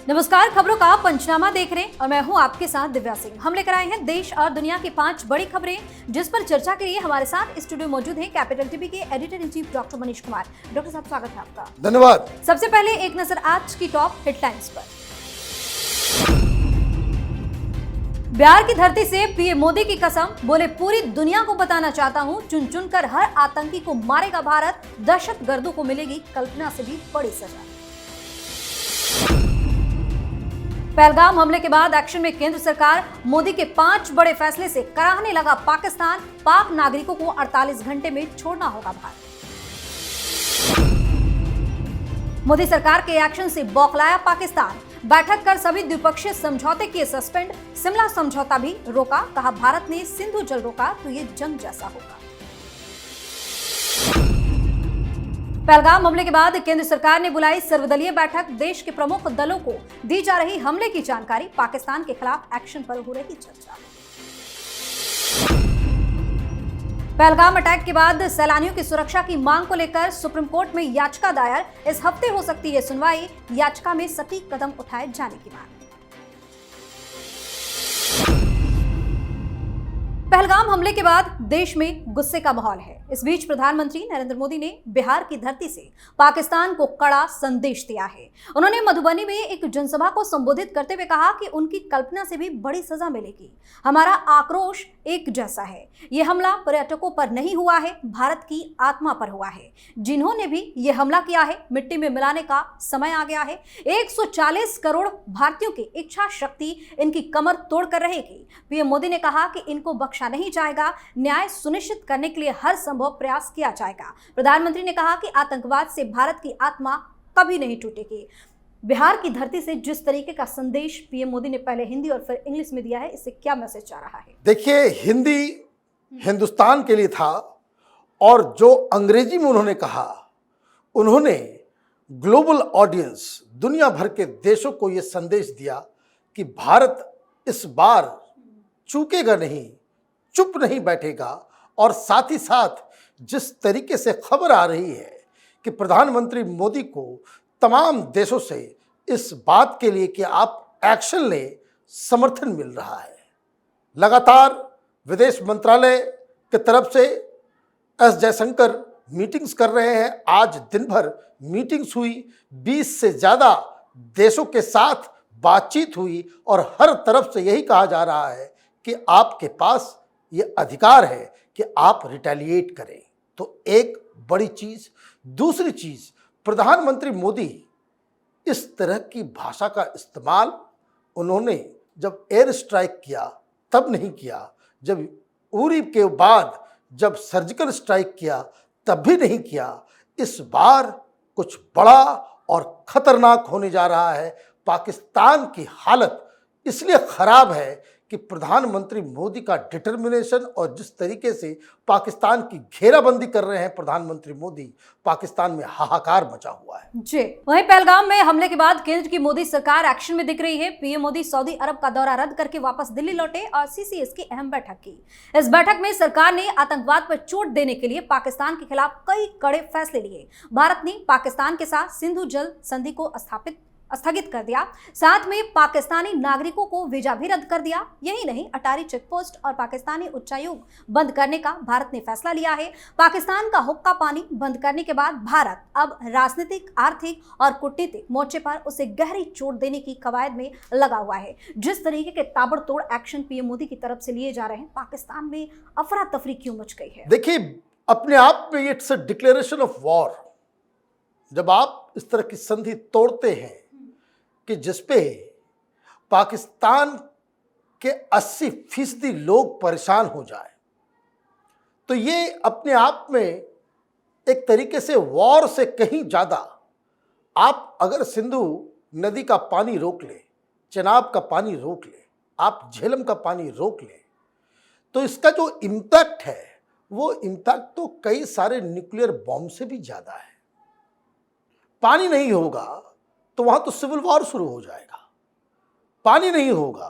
नमस्कार, खबरों का पंचनामा देख रहे हैं और मैं हूं आपके साथ दिव्या सिंह। हम लेकर आए हैं देश और दुनिया की 5 बड़ी खबरें, जिस पर चर्चा के लिए हमारे साथ स्टूडियो मौजूद हैं कैपिटल टीवी के editor in chief doctor Manish Kumar. Doctor साहब, स्वागत है आपका। धन्यवाद। सबसे पहले एक नजर आज की टॉप हेडलाइंस पर। बिहार की धरती से पीएम मोदी की कसम, बोले पूरी दुनिया को बताना चाहता हूं, चुन चुनकर हर आतंकी को मारेगा भारत, दहशतगर्दों को मिलेगी कल्पना से भी बड़ी सजा। पहलगाम हमले के बाद एक्शन में केंद्र सरकार, मोदी के 5 बड़े फैसले से कराहने लगा पाकिस्तान, पाक नागरिकों को 48 घंटे में छोड़ना होगा भारत। मोदी सरकार के एक्शन से बौखलाया पाकिस्तान, बैठक कर सभी द्विपक्षीय समझौते किए सस्पेंड, शिमला समझौता भी रोका, कहा भारत ने सिंधु जल रोका तो ये जंग जैसा होगा। पहलगाम हमले के बाद केंद्र सरकार ने बुलाई सर्वदलीय बैठक, देश के प्रमुख दलों को दी जा रही हमले की जानकारी, पाकिस्तान के खिलाफ एक्शन पर हो रही चर्चा। पहलगाम अटैक के बाद सैलानियों की सुरक्षा की मांग को लेकर सुप्रीम कोर्ट में याचिका दायर, इस हफ्ते हो सकती है सुनवाई, याचिका में सटीक कदम उठाए जाने की मांग। पहलगाम हमले के बाद देश में गुस्से का माहौल है। इस बीच प्रधानमंत्री नरेंद्र मोदी ने बिहार की धरती से पाकिस्तान को कड़ा संदेश दिया है। उन्होंने मधुबनी में एक जनसभा को संबोधित करते हुए कहा कि उनकी कल्पना से भी बड़ी सजा मिलेगी। हमारा आक्रोश एक जैसा है। यह हमला पर्यटकों पर नहीं हुआ है, भारत की आत्मा पर हुआ है। जिन्होंने भी यह हमला किया है, मिट्टी में मिलाने का समय आ गया है। 140 करोड़ भारतीयों की इच्छा शक्ति इनकी कमर तोड़ कर रहेगी। पीएम मोदी ने कहा कि इनको बख्शा नहीं जाएगा, न्याय सुनिश्चित करने के लिए हर संभव प्रयास किया जाएगा। प्रधानमंत्री ने कहा कि आतंकवाद से भारत की आत्मा कभी नहीं टूटेगी। बिहार की धरती से जिस तरीके का संदेश पीएम मोदी ने पहले हिंदी और फिर इंग्लिश में दिया है, इससे क्या मैसेज जा रहा है? देखिए, हिंदी हिंदुस्तान के लिए था और जो अंग्रेजी में उन्होंने कहा, उन्होंने ग्लोबल ऑडियंस, दुनिया भर के देशों को यह संदेश दिया कि भारत इस बार चूकेगा नहीं, चुप नहीं बैठेगा। और साथ ही साथ जिस तरीके से खबर आ रही है कि प्रधानमंत्री मोदी को तमाम देशों से इस बात के लिए कि आप एक्शन लें, समर्थन मिल रहा है। लगातार विदेश मंत्रालय की तरफ से एस जयशंकर मीटिंग्स कर रहे हैं। आज दिन भर मीटिंग्स हुई, 20 से ज़्यादा देशों के साथ बातचीत हुई और हर तरफ से यही कहा जा रहा है कि आपके पास ये अधिकार है कि आप रिटेलिएट करें। तो एक बड़ी चीज़। दूसरी चीज़, प्रधानमंत्री मोदी इस तरह की भाषा का इस्तेमाल उन्होंने जब एयर स्ट्राइक किया तब नहीं किया, जब उरी के बाद जब सर्जिकल स्ट्राइक किया तब भी नहीं किया। इस बार कुछ बड़ा और खतरनाक होने जा रहा है। पाकिस्तान की हालत इसलिए खराब है कि प्रधानमंत्री मोदी का डिटर्मिनेशन और जिस तरीके से पाकिस्तान की घेराबंदी कर रहे हैं प्रधानमंत्री मोदी, पाकिस्तान में हाहाकार मचा हुआ है। जी, वहीं पहलगाम में हमले के बाद केंद्र की मोदी सरकार एक्शन में दिख रही है। पीएम मोदी सऊदी अरब का दौरा रद्द करके वापस दिल्ली लौटे और सीसीएस की अहम बैठक की। इस बैठक में सरकार ने आतंकवाद पर चोट देने के लिए पाकिस्तान के खिलाफ कई कड़े फैसले लिए। भारत ने पाकिस्तान के साथ सिंधु जल संधि को स्थगित कर दिया, साथ में पाकिस्तानी नागरिकों को वीजा भी रद्द कर दिया। यही नहीं, अटारी चेकपोस्ट और पाकिस्तानी उच्चायोग बंद करने का भारत ने फैसला लिया है। पाकिस्तान का हुक्का पानी बंद करने के बाद भारत अब राजनीतिक, आर्थिक और कूटनीतिक मोर्चे पर उसे गहरी चोट देने की कवायद में लगा हुआ है। जिस तरीके के ताबड़तोड़ एक्शन पीएम मोदी की तरफ से लिए जा रहे हैं, पाकिस्तान में अफरा तफरी क्यों मच गई है? देखिए, अपने आप में it's a declaration of war. जब आप इस तरह की संधि तोड़ते हैं कि जिसपे पाकिस्तान के 80% लोग परेशान हो जाए, तो ये अपने आप में एक तरीके से वॉर से कहीं ज़्यादा। आप अगर सिंधु नदी का पानी रोक ले, चेनाब का पानी रोक ले, आप झेलम का पानी रोक ले, तो इसका जो इम्पैक्ट है वो इम्पैक्ट तो कई सारे न्यूक्लियर बॉम्ब से भी ज़्यादा है। पानी नहीं होगा तो वहां तो सिविल वॉर शुरू हो जाएगा। पानी नहीं होगा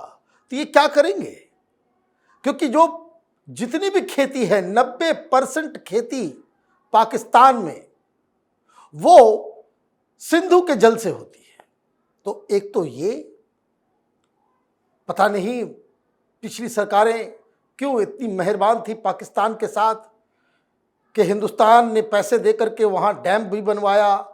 तो ये क्या करेंगे? क्योंकि जो जितनी भी खेती है, 90% खेती पाकिस्तान में वो सिंधु के जल से होती है। तो एक तो ये, पता नहीं पिछली सरकारें क्यों इतनी मेहरबान थी पाकिस्तान के साथ कि हिंदुस्तान ने पैसे देकर के वहाँ डैम भी बनवाया,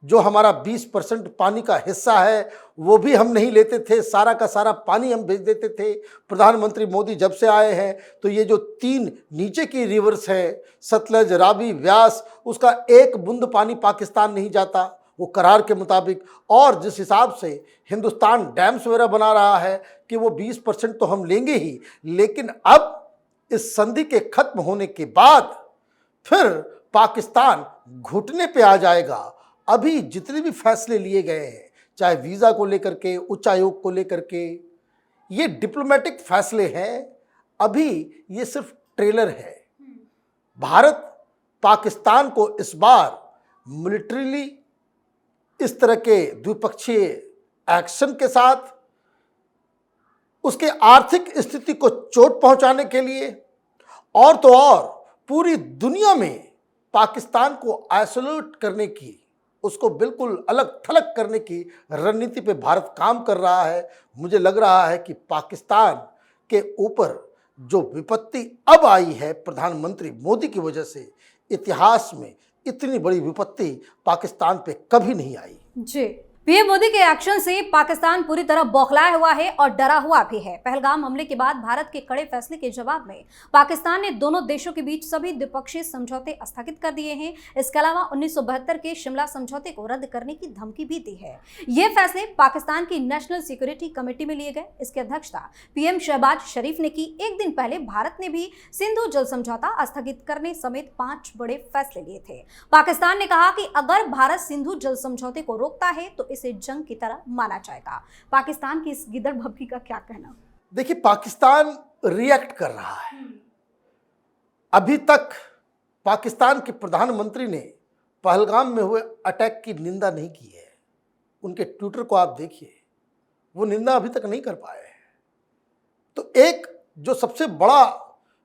जो हमारा 20% पानी का हिस्सा है वो भी हम नहीं लेते थे, सारा का सारा पानी हम भेज देते थे। प्रधानमंत्री मोदी जब से आए हैं तो ये जो 3 नीचे की रिवर्स हैं, सतलज, रावी, व्यास, उसका एक बूंद पानी पाकिस्तान नहीं जाता वो करार के मुताबिक। और जिस हिसाब से हिंदुस्तान डैम्स वगैरह बना रहा है कि वो 20% तो हम लेंगे ही, लेकिन अब इस संधि के खत्म होने के बाद फिर पाकिस्तान घुटने पे आ जाएगा। अभी जितने भी फैसले लिए गए हैं, चाहे वीज़ा को लेकर के, उच्चायोग को लेकर के, ये डिप्लोमेटिक फैसले हैं, अभी ये सिर्फ ट्रेलर है। भारत पाकिस्तान को इस बार मिलिट्रीली इस तरह के द्विपक्षीय एक्शन के साथ उसके आर्थिक स्थिति को चोट पहुंचाने के लिए और तो और पूरी दुनिया में पाकिस्तान को आइसोलेट करने की, उसको बिल्कुल अलग थलग करने की रणनीति पे भारत काम कर रहा है। मुझे लग रहा है कि पाकिस्तान के ऊपर जो विपत्ति अब आई है प्रधानमंत्री मोदी की वजह से, इतिहास में इतनी बड़ी विपत्ति पाकिस्तान पे कभी नहीं आई। जी, पीएम मोदी के एक्शन से पाकिस्तान पूरी तरह बौखलाया हुआ है और डरा हुआ भी है। पहलगाम हमले के बाद भारत के कड़े फैसले के जवाब में पाकिस्तान ने दोनों देशों के बीच सभी द्विपक्षीय समझौते स्थगित कर दिए हैं। इसके अलावा 1972 के शिमला समझौते को रद्द करने की धमकी भी दी है। ये फैसले पाकिस्तान की नेशनल सिक्योरिटी कमेटी में लिए गए। इसकी अध्यक्षता पीएम शहबाज शरीफ ने की। एक दिन पहले भारत ने भी सिंधु जल समझौता स्थगित करने समेत 5 बड़े फैसले लिए थे। पाकिस्तान ने कहा कि अगर भारत सिंधु जल समझौते को रोकता है तो इसे जंग की तरह माना जाएगा। पाकिस्तान की इस गिदड़ भभकी का क्या कहना? देखिए, पाकिस्तान रिएक्ट कर रहा है। अभी तक पाकिस्तान के प्रधानमंत्री ने पहलगाम में हुए अटैक की निंदा नहीं की है। उनके ट्विटर को आप देखिए, वो निंदा अभी तक नहीं कर पाए हैं। तो एक जो सबसे बड़ा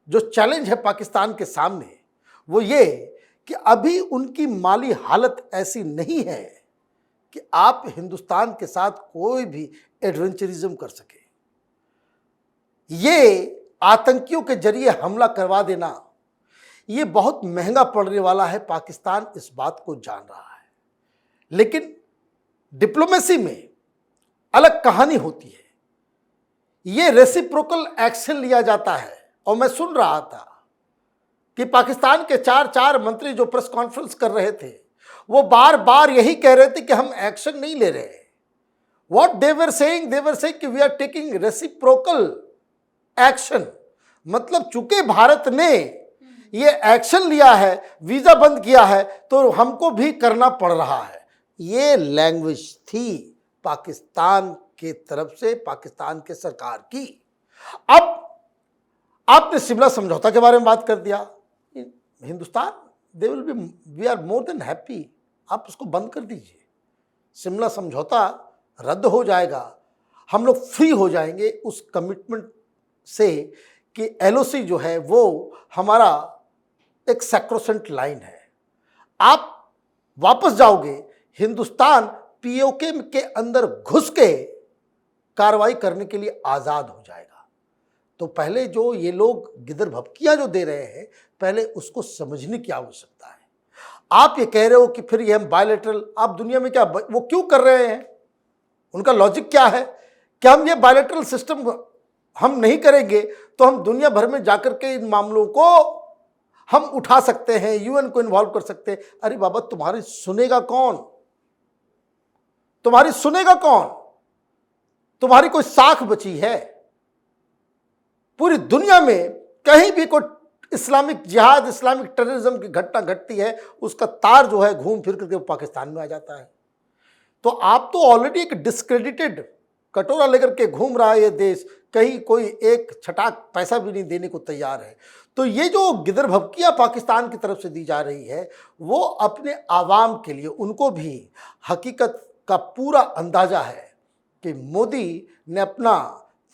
जो चैलेंज है पाकिस्तान के सामने वो ये कि अभी उनकी माली हालत ऐसी नहीं है कि आप हिंदुस्तान के साथ कोई भी एडवेंचरिज्म कर सके। ये आतंकियों के जरिए हमला करवा देना, ये बहुत महंगा पड़ने वाला है। पाकिस्तान इस बात को जान रहा है, लेकिन डिप्लोमेसी में अलग कहानी होती है। ये रेसिप्रोकल एक्शन लिया जाता है। और मैं सुन रहा था कि पाकिस्तान के 4 मंत्री जो प्रेस कॉन्फ्रेंस कर रहे थे वो बार बार यही कह रहे थे कि हम एक्शन नहीं ले रहे। व्हाट दे वर सेइंग कि we are taking reciprocal action. मतलब चूंकि भारत ने ये एक्शन लिया है, वीजा बंद किया है, तो हमको भी करना पड़ रहा है। ये लैंग्वेज थी पाकिस्तान के तरफ से, पाकिस्तान के सरकार की। अब आपने शिमला समझौता के बारे में बात कर दिया। Hindustan we are more than happy, आप उसको बंद कर दीजिए। शिमला समझौता रद्द हो जाएगा, हम लोग फ्री हो जाएंगे उस कमिटमेंट से कि एलओसी जो है वो हमारा एक सैक्रोसेंट लाइन है। आप वापस जाओगे, हिंदुस्तान पीओके के अंदर घुस के कार्रवाई करने के लिए आज़ाद हो जाएगा। तो पहले जो ये लोग गिदर भभकियां जो दे रहे हैं, पहले उसको समझने की आवश्यकता है। आप ये कह रहे हो कि फिर ये हम बायलैटरल, आप दुनिया में क्या वो क्यों कर रहे हैं? उनका लॉजिक क्या है कि हम ये बायलैटरल सिस्टम हम नहीं करेंगे तो हम दुनिया भर में जाकर के इन मामलों को हम उठा सकते हैं, यूएन को इन्वॉल्व कर सकते हैं। अरे बाबा, तुम्हारी सुनेगा कौन? तुम्हारी सुनेगा कौन? तुम्हारी कोई साख बची है? पूरी दुनिया में कहीं भी कोई इस्लामिक जिहाद, इस्लामिक टेररिज्म की घटना घटती है, उसका तार जो है घूम फिर करके पाकिस्तान में आ जाता है। तो आप तो ऑलरेडी एक डिस्क्रेडिटेड कटोरा लेकर के घूम रहा है ये देश, कहीं कोई एक छटाक पैसा भी नहीं देने को तैयार है। तो ये जो गिदर भभकियां पाकिस्तान की तरफ से दी जा रही है, वो अपने आवाम के लिए, उनको भी हकीकत का पूरा अंदाजा है कि मोदी ने अपना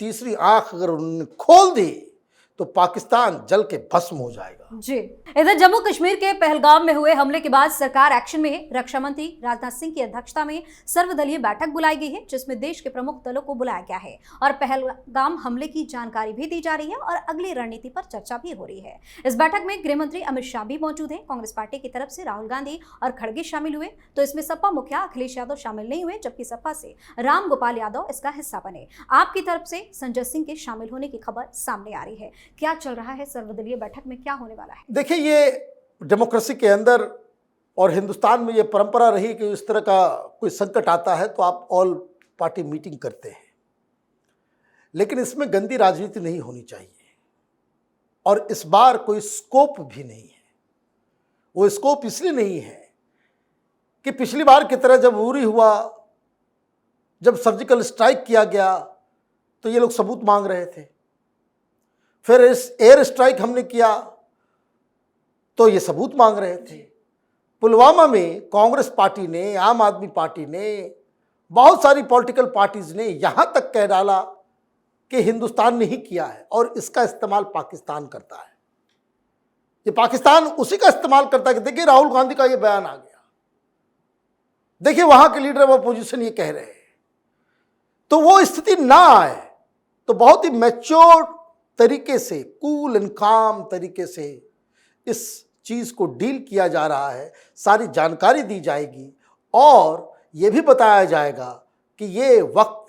तीसरी आंख अगर उन्होंने खोल दी तो पाकिस्तान जल के भस्म हो जाएगा। जी। इधर जम्मू कश्मीर के पहलगाम में हुए हमले के बाद सरकार एक्शन में है। रक्षा मंत्री राजनाथ सिंह की अध्यक्षता में सर्वदलीय बैठक बुलाई गई है, जिसमें देश के प्रमुख दलों को बुलाया गया है और पहलगाम हमले की जानकारी भी दी जा रही है और अगली रणनीति पर चर्चा भी हो रही है। इस बैठक में गृह मंत्री अमित शाह भी मौजूद हैं। कांग्रेस पार्टी की तरफ से राहुल गांधी और खड़गे शामिल हुए, तो इसमें सपा मुखिया अखिलेश यादव शामिल नहीं हुए, जबकि सपा से राम गोपाल यादव इसका हिस्सा बने। आपकी तरफ से संजय सिंह के शामिल होने की खबर सामने आ रही है। क्या चल रहा है सर्वदलीय बैठक में, क्या होने वाला है? देखिए, ये डेमोक्रेसी के अंदर और हिंदुस्तान में ये परंपरा रही कि इस तरह का कोई संकट आता है तो आप ऑल पार्टी मीटिंग करते हैं, लेकिन इसमें गंदी राजनीति नहीं होनी चाहिए और इस बार कोई स्कोप भी नहीं है। वो स्कोप इसलिए नहीं है कि पिछली बार की तरह जब उरी हुआ, जब सर्जिकल स्ट्राइक किया गया तो ये लोग सबूत मांग रहे थे, फिर इस एयर स्ट्राइक हमने किया तो ये सबूत मांग रहे थे। पुलवामा में कांग्रेस पार्टी ने, आम आदमी पार्टी ने, बहुत सारी पॉलिटिकल पार्टीज ने यहां तक कह डाला कि हिंदुस्तान ने ही किया है और इसका इस्तेमाल पाकिस्तान करता है। ये पाकिस्तान उसी का इस्तेमाल करता है कि देखिए राहुल गांधी का ये बयान आ गया, देखिए वहां के लीडर ऑफ अपोजिशन ये कह रहे हैं। तो वो स्थिति ना आए तो बहुत ही मैच्योर तरीके से, कूल एंड काम तरीके से इस चीज को डील किया जा रहा है। सारी जानकारी दी जाएगी और ये भी बताया जाएगा कि ये वक्त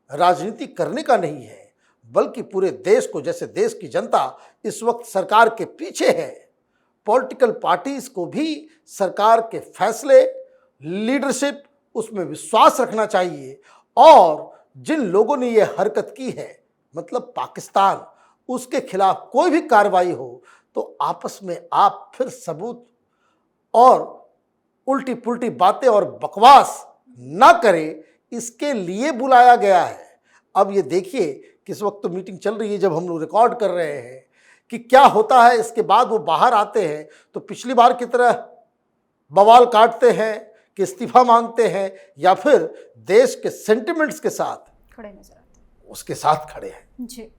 राजनीति करने का नहीं है, बल्कि पूरे देश को, जैसे देश की जनता इस वक्त सरकार के पीछे है, पॉलिटिकल पार्टीज को भी सरकार के फैसले, लीडरशिप, उसमें विश्वास रखना चाहिए। और जिन लोगों ने ये हरकत की है, मतलब पाकिस्तान, उसके खिलाफ कोई भी कार्रवाई हो तो आपस में आप फिर सबूत और उल्टी पुल्टी बातें और बकवास ना करें, इसके लिए बुलाया गया है। अब ये देखिए, किस वक्त तो मीटिंग चल रही है, जब हम लोग रिकॉर्ड कर रहे हैं, कि क्या होता है। इसके बाद वो बाहर आते हैं तो पिछली बार की तरह बवाल काटते हैं कि इस्तीफा मांगते हैं, या फिर देश के सेंटिमेंट्स के साथ खड़े नजर आते हैं, उसके साथ खड़े हैं। जी।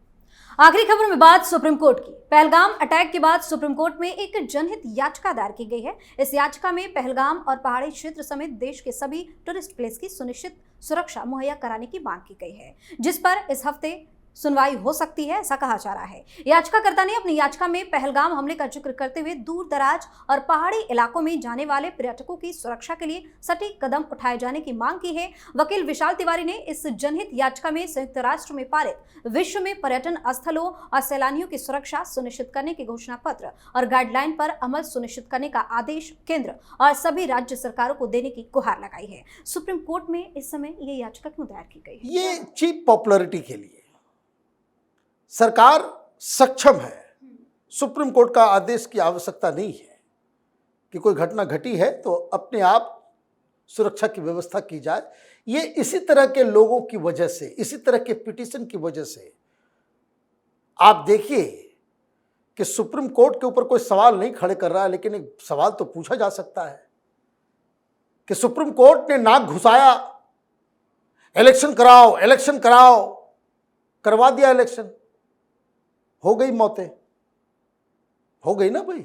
आखिरी खबर में बात सुप्रीम कोर्ट की। पहलगाम अटैक के बाद सुप्रीम कोर्ट में एक जनहित याचिका दायर की गई है। इस याचिका में पहलगाम और पहाड़ी क्षेत्र समेत देश के सभी टूरिस्ट प्लेस की सुनिश्चित सुरक्षा मुहैया कराने की मांग की गई है, जिस पर इस हफ्ते सुनवाई हो सकती है, ऐसा कहा जा रहा है। याचिकाकर्ता ने अपनी याचिका में पहलगाम हमले का जिक्र करते हुए दूर दराज और पहाड़ी इलाकों में जाने वाले पर्यटकों की सुरक्षा के लिए सटीक कदम उठाए जाने की मांग की है। वकील विशाल तिवारी ने इस जनहित याचिका में संयुक्त राष्ट्र में पारित विश्व में पर्यटन स्थलों और सैलानियों की सुरक्षा सुनिश्चित करने के घोषणा पत्र और गाइडलाइन पर अमल सुनिश्चित करने का आदेश केंद्र और सभी राज्य सरकारों को देने की गुहार लगाई है। सुप्रीम कोर्ट में इस समय ये याचिका क्यों दायर की गई है? ये चीप पॉपुलैरिटी के लिए सरकार सक्षम है, सुप्रीम कोर्ट का आदेश की आवश्यकता नहीं है कि कोई घटना घटी है तो अपने आप सुरक्षा की व्यवस्था की जाए। ये इसी तरह के लोगों की वजह से, इसी तरह के पिटीशन की वजह से, आप देखिए कि सुप्रीम कोर्ट के ऊपर कोई सवाल नहीं खड़े कर रहा है, लेकिन एक सवाल तो पूछा जा सकता है कि सुप्रीम कोर्ट ने नाक घुसाया, इलेक्शन कराओ, इलेक्शन कराओ, करवा दिया इलेक्शन, हो गई मौतें, हो गई ना भाई।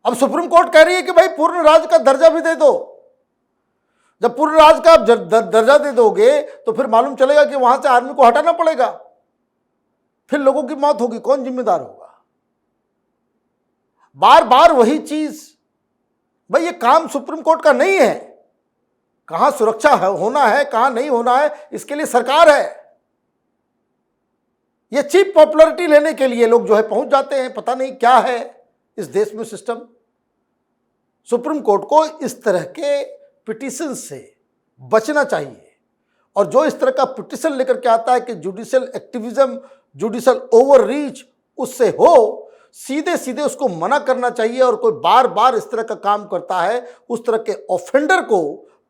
अब सुप्रीम कोर्ट कह रही है कि भाई पूर्ण राज्य का दर्जा भी दे दो। जब पूर्ण राज्य का दर्जा दे दोगे तो फिर मालूम चलेगा कि वहां से आर्मी को हटाना पड़ेगा, फिर लोगों की मौत होगी, कौन जिम्मेदार होगा? बार बार वही चीज। भाई ये काम सुप्रीम कोर्ट का नहीं है। कहां सुरक्षा होना है, कहां नहीं होना है, इसके लिए सरकार है। ये चीप पॉपुलैरिटी लेने के लिए लोग जो है पहुंच जाते हैं। पता नहीं क्या है इस देश में सिस्टम। सुप्रीम कोर्ट को इस तरह के पिटीशन से बचना चाहिए, और जो इस तरह का पिटीशन लेकर के आता है कि जुडिशियल एक्टिविज्म, जुडिशियल ओवररीच उससे हो, सीधे सीधे उसको मना करना चाहिए। और कोई बार बार इस तरह का काम करता है, उस तरह के ऑफेंडर को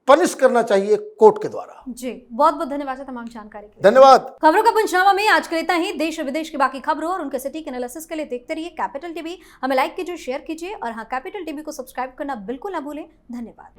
पनिश करना चाहिए कोर्ट के द्वारा। जी, बहुत बहुत धन्यवाद है तमाम जानकारी के लिए। धन्यवाद। खबरों का पंचनामा में आज के लिए इतना ही। देश और विदेश की बाकी खबरों और उनके सटीक एनालिसिस के लिए देखते रहिए कैपिटल टीवी। हमें लाइक कीजिए, शेयर कीजिए और हाँ, कैपिटल टीवी को सब्सक्राइब करना बिल्कुल ना भूलें। धन्यवाद।